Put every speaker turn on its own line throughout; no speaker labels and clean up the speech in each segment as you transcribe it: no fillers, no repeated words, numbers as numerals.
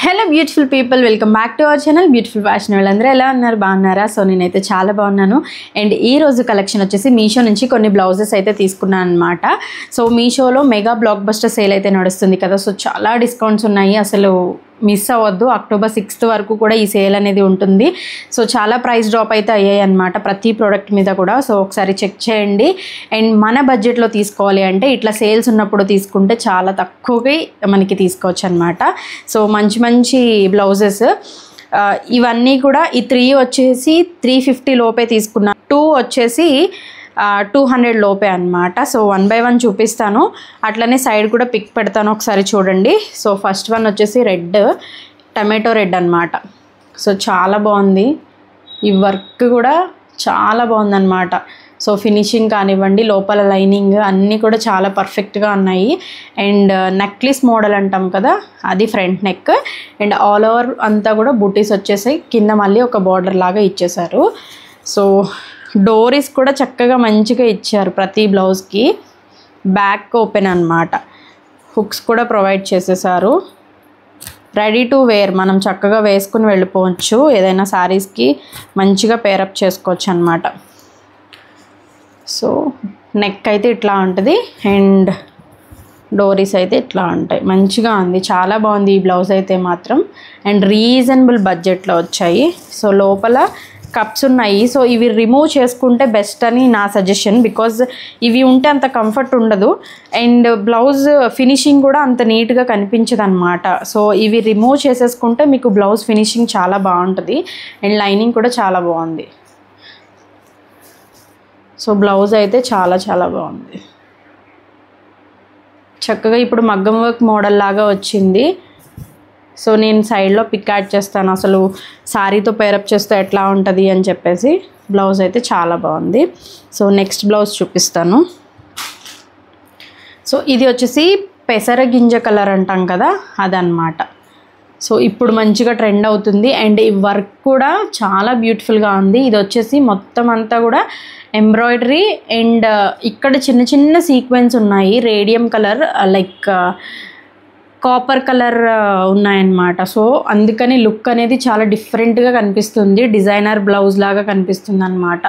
Hello beautiful people, welcome back to our channel beautiful fashion. వాళ్ళందరూ ఎలా ఉన్నారు? బాగున్నారా? సో నేనైతే చాలా బాగున్నాను. అండ్ ఈ రోజు కలెక్షన్ వచ్చేసి మీషో నుంచి కొన్ని బ్లౌజెస్ అయితే తీసుకున్నాను అనమాట. సో మీషోలో మెగా బ్లాక్ బస్టర్ సేల్ అయితే నడుస్తుంది కదా, సో చాలా డిస్కౌంట్స్ ఉన్నాయి, అసలు మిస్ అవ్వద్దు. అక్టోబర్ 6th వరకు కూడా ఈ సేల్ అనేది ఉంటుంది. సో చాలా ప్రైస్ డ్రాప్ అయితే అయ్యాయి అనమాట ప్రతి ప్రోడక్ట్ మీద కూడా. సో ఒకసారి చెక్ చేయండి. అండ్ మన బడ్జెట్లో తీసుకోవాలి అంటే ఇట్లా సేల్స్ ఉన్నప్పుడు తీసుకుంటే చాలా తక్కువగా మనకి తీసుకోవచ్చు అనమాట. సో మంచి మంచి బ్లౌజెస్ ఇవన్నీ కూడా ఈ 3 వచ్చేసి 350 లోపే తీసుకున్నా, 2 వచ్చేసి 200 లోపే అనమాట. సో 1 by 1 చూపిస్తాను, అట్లనే సైడ్ కూడా పిక్ పెడతాను, ఒకసారి చూడండి. సో ఫస్ట్ వన్ వచ్చేసి రెడ్, టమాటో రెడ్ అనమాట. సో చాలా బాగుంది, ఈ వర్క్ కూడా చాలా బాగుందన్నమాట. సో ఫినిషింగ్ కానివ్వండి, లోపల లైనింగ్ అన్నీ కూడా చాలా పర్ఫెక్ట్గా ఉన్నాయి. అండ్ నెక్లెస్ మోడల్ అంటాం కదా, అది front neck. And all over అంతా కూడా బూటీస్ వచ్చేసాయి, కింద మళ్ళీ ఒక బార్డర్ లాగా ఇచ్చేసారు. సో డోరీస్ కూడా చక్కగా మంచిగా ఇచ్చారు ప్రతి బ్లౌజ్కి. బ్యాక్ ఓపెన్ అనమాట, హుక్స్ కూడా ప్రొవైడ్ చేసేసారు. రెడీ టు వేర్, మనం చక్కగా వేసుకుని వెళ్ళిపోవచ్చు, ఏదైనా శారీస్కి మంచిగా పేరప్ చేసుకోవచ్చు అనమాట. సో నెక్ అయితే ఇట్లా ఉంటుంది అండ్ డోరీస్ అయితే ఇట్లా ఉంటాయి. మంచిగా ఉంది, చాలా బాగుంది ఈ బ్లౌజ్ అయితే మాత్రం. అండ్ రీజనబుల్ బడ్జెట్లో వచ్చాయి. సో లోపల కప్స్ ఉన్నాయి. సో ఇవి రిమూవ్ చేసుకుంటే బెస్ట్ అని నా సజెషన్, బికాజ్ ఇవి ఉంటే అంత కంఫర్ట్ ఉండదు అండ్ బ్లౌజ్ ఫినిషింగ్ కూడా అంత నీట్గా కనిపించదు అనమాట. సో ఇవి రిమూవ్ చేసేసుకుంటే మీకు బ్లౌజ్ ఫినిషింగ్ చాలా బాగుంటుంది అండ్ లైనింగ్ కూడా చాలా బాగుంది. సో బ్లౌజ్ అయితే చాలా చాలా బాగుంది, చక్కగా ఇప్పుడు మగ్గం వర్క్ మోడల్ లాగా వచ్చింది. సో నేను సైడ్లో పిక్ యాడ్ చేస్తాను, అసలు శారీతో పేరప్ చేస్తే ఎట్లా ఉంటుంది అని చెప్పేసి. బ్లౌజ్ అయితే చాలా బాగుంది. సో నెక్స్ట్ బ్లౌజ్ చూపిస్తాను. సో ఇది వచ్చేసి పెసర గింజ కలర్ అంటాం కదా, అదనమాట. సో ఇప్పుడు మంచిగా ట్రెండ్ అవుతుంది అండ్ ఈ వర్క్ కూడా చాలా బ్యూటిఫుల్గా ఉంది. ఇది వచ్చేసి మొత్తం అంతా కూడా ఎంబ్రాయిడరీ అండ్ ఇక్కడ చిన్న చిన్న సీక్వెన్స్ ఉన్నాయి, radium colour like copper colour ఉన్నాయన్నమాట. సో అందుకని లుక్ అనేది చాలా డిఫరెంట్గా కనిపిస్తుంది, డిజైనర్ బ్లౌజ్ లాగా కనిపిస్తుంది అనమాట.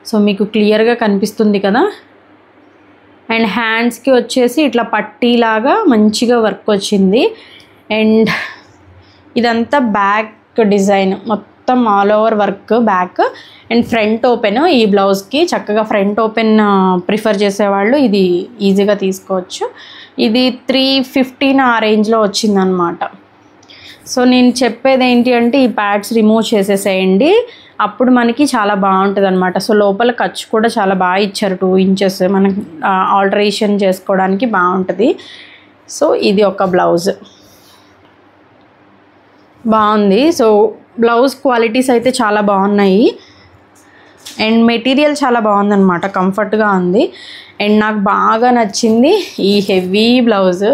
సో మీకు క్లియర్గా కనిపిస్తుంది కదా. అండ్ హ్యాండ్స్కి వచ్చేసి ఇట్లా పట్టీలాగా మంచిగా వర్క్ వచ్చింది. అండ్ ఇదంతా బ్యాక్ డిజైన్, మొత్తం all over work back. And front open, ఈ బ్లౌజ్కి చక్కగా ఫ్రంట్ ఓపెన్ ప్రిఫర్ చేసేవాళ్ళు ఇది ఈజీగా తీసుకోవచ్చు. ఇది 315 ఆ రేంజ్లో వచ్చిందనమాట. సో నేను చెప్పేది ఏంటి అంటే ఈ ప్యాడ్స్ రిమూవ్ చేసేసేయండి, అప్పుడు మనకి చాలా బాగుంటుంది అనమాట. సో లోపల ఖర్చు కూడా చాలా బాగా ఇచ్చారు, 2 inches మనకి ఆల్టరేషన్ చేసుకోవడానికి బాగుంటుంది. సో ఇది ఒక బ్లౌజ్ బాగుంది. సో బ్లౌజ్ క్వాలిటీస్ అయితే చాలా బాగున్నాయి అండ్ మెటీరియల్ చాలా బాగుందన్నమాట, కంఫర్ట్గా ఉంది. అండ్ నాకు బాగా నచ్చింది ఈ హెవీ బ్లౌజ్.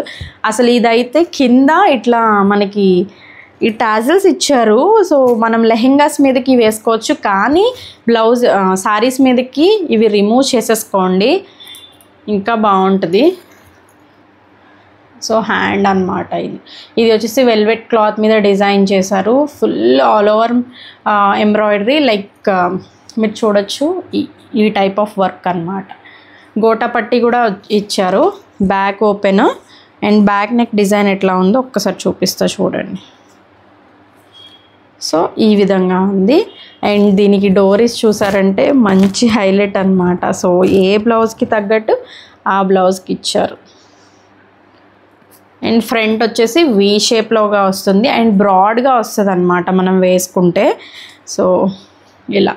అసలు ఇదైతే కింద ఇట్లా మనకి ఈ టాజల్స్ ఇచ్చారు. సో మనం లెహెంగాస్ మీదకి వేసుకోవచ్చు, కానీ బ్లౌజ్ శారీస్ మీదకి ఇవి రిమూవ్ చేసేసుకోండి, ఇంకా బాగుంటుంది. సో హ్యాండ్ అనమాట ఇది వచ్చేసి వెల్వెట్ క్లాత్ మీద డిజైన్ చేశారు, full all over embroidery like మీరు చూడొచ్చు ఈ టైప్ ఆఫ్ వర్క్ అనమాట. గోటా పట్టి కూడా ఇచ్చారు. Back open and back neck design ఎట్లా ఉందో ఒక్కసారి చూపిస్తా చూడండి. సో ఈ విధంగా ఉంది. అండ్ దీనికి డోరీస్ చూసారంటే మంచి హైలైట్ అనమాట. సో ఏ బ్లౌజ్కి తగ్గట్టు ఆ బ్లౌజ్కి ఇచ్చారు. అండ్ ఫ్రంట్ వచ్చేసి వీ షేప్లోగా వస్తుంది అండ్ బ్రాడ్గా వస్తుంది అనమాట మనం వేసుకుంటే. సో ఇలా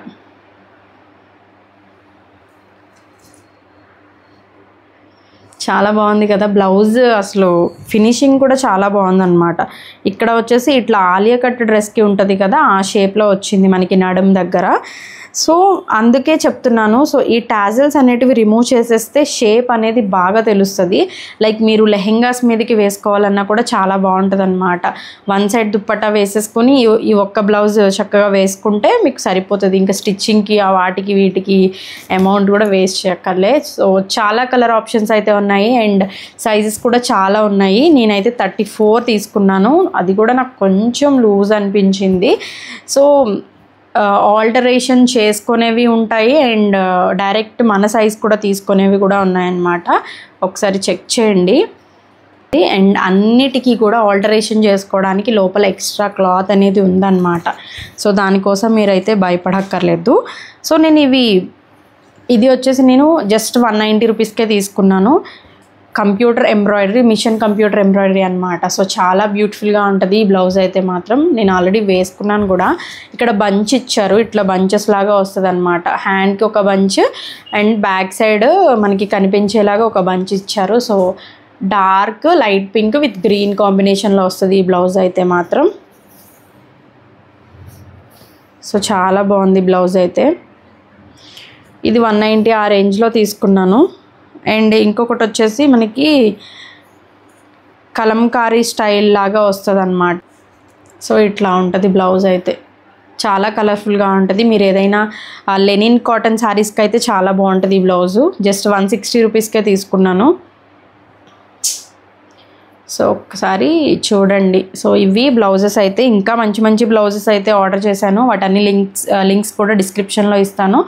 చాలా బాగుంది కదా బ్లౌజ్, అసలు ఫినిషింగ్ కూడా చాలా బాగుందన్నమాట. ఇక్కడ వచ్చేసి ఇట్లా ఆలియా కట్ డ్రెస్కి ఉంటుంది కదా, ఆ షేప్లో వచ్చింది మనకి నడుం దగ్గర. సో అందుకే చెప్తున్నాను. సో ఈ టాజల్స్ అనేటివి రిమూవ్ చేసేస్తే షేప్ అనేది బాగా తెలుస్తుంది. లైక్ మీరు లెహెంగాస్ మీదకి వేసుకోవాలన్నా కూడా చాలా బాగుంటుంది అనమాట. వన్ సైడ్ దుప్పట్టా వేసేసుకొని ఈ ఒక్క బ్లౌజ్ చక్కగా వేసుకుంటే మీకు సరిపోతుంది. ఇంకా స్టిచ్చింగ్కి వాటికి వీటికి అమౌంట్ కూడా వేస్ట్ చేయక్కర్లే. సో చాలా కలర్ ఆప్షన్స్ అయితే ఉన్నాయి. బాగున్నాయి అండ్ సైజెస్ కూడా చాలా ఉన్నాయి. నేనైతే 34 తీసుకున్నాను, అది కూడా నాకు కొంచెం లూజ్ అనిపించింది. సో ఆల్టరేషన్ చేసుకునేవి ఉంటాయి అండ్ డైరెక్ట్ మన సైజ్ కూడా తీసుకునేవి కూడా ఉన్నాయన్నమాట. ఒకసారి చెక్ చేయండి. అండ్ అన్నిటికీ కూడా ఆల్టరేషన్ చేసుకోవడానికి లోపల ఎక్స్ట్రా క్లాత్ అనేది ఉందన్నమాట. సో దానికోసం మీరైతే భయపడక్కర్లేదు. సో నేను ఇది వచ్చేసి నేను జస్ట్ 190 రూపీస్కే తీసుకున్నాను. Computer embroidery, machine computer embroidery అనమాట. సో చాలా బ్యూటిఫుల్గా ఉంటుంది ఈ బ్లౌజ్ అయితే మాత్రం. నేను ఆల్రెడీ వేసుకున్నాను కూడా. ఇక్కడ బంచ్ ఇచ్చారు, ఇట్లా బంచెస్ లాగా వస్తుంది అనమాట. హ్యాండ్కి ఒక బంచ్ అండ్ బ్యాక్ సైడ్ మనకి కనిపించేలాగా ఒక బంచ్ ఇచ్చారు. So dark light pink with green కాంబినేషన్లో వస్తుంది ఈ బ్లౌజ్ అయితే మాత్రం. సో చాలా బాగుంది బ్లౌజ్ అయితే. ఇది 190 ఆ రేంజ్లో తీసుకున్నాను. అండ్ ఇంకొకటి వచ్చేసి మనకి కలంకారీ స్టైల్ లాగా వస్తుంది అన్నమాట. సో ఇట్లా ఉంటుంది బ్లౌజ్ అయితే, చాలా కలర్ఫుల్గా ఉంటుంది. మీరు ఏదైనా లెనిన్ కాటన్ శారీస్కి అయితే చాలా బాగుంటుంది ఈ బ్లౌజు. జస్ట్ 160 రూపీస్కే తీసుకున్నాను. సో ఒకసారి చూడండి. సో ఇవి బ్లౌజెస్ అయితే, ఇంకా మంచి మంచి బ్లౌజెస్ అయితే ఆర్డర్ చేశాను. వాటన్ని లింక్స్ కూడా డిస్క్రిప్షన్లో ఇస్తాను.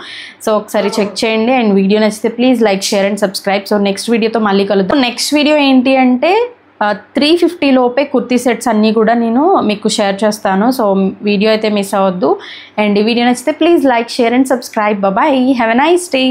సో ఒకసారి చెక్ చేయండి. అండ్ వీడియో నచ్చితే please like, share and subscribe. So next వీడియోతో మళ్ళీ కలుద్దాం. నెక్స్ట్ వీడియో ఏంటి అంటే 350 లోపే కుర్తీ సెట్స్ అన్నీ కూడా నేను మీకు షేర్ చేస్తాను. సో వీడియో అయితే మిస్ అవ్వద్దు. అండ్ ఈ వీడియో నచ్చితే please like, share and subscribe. Bye, have a nice day.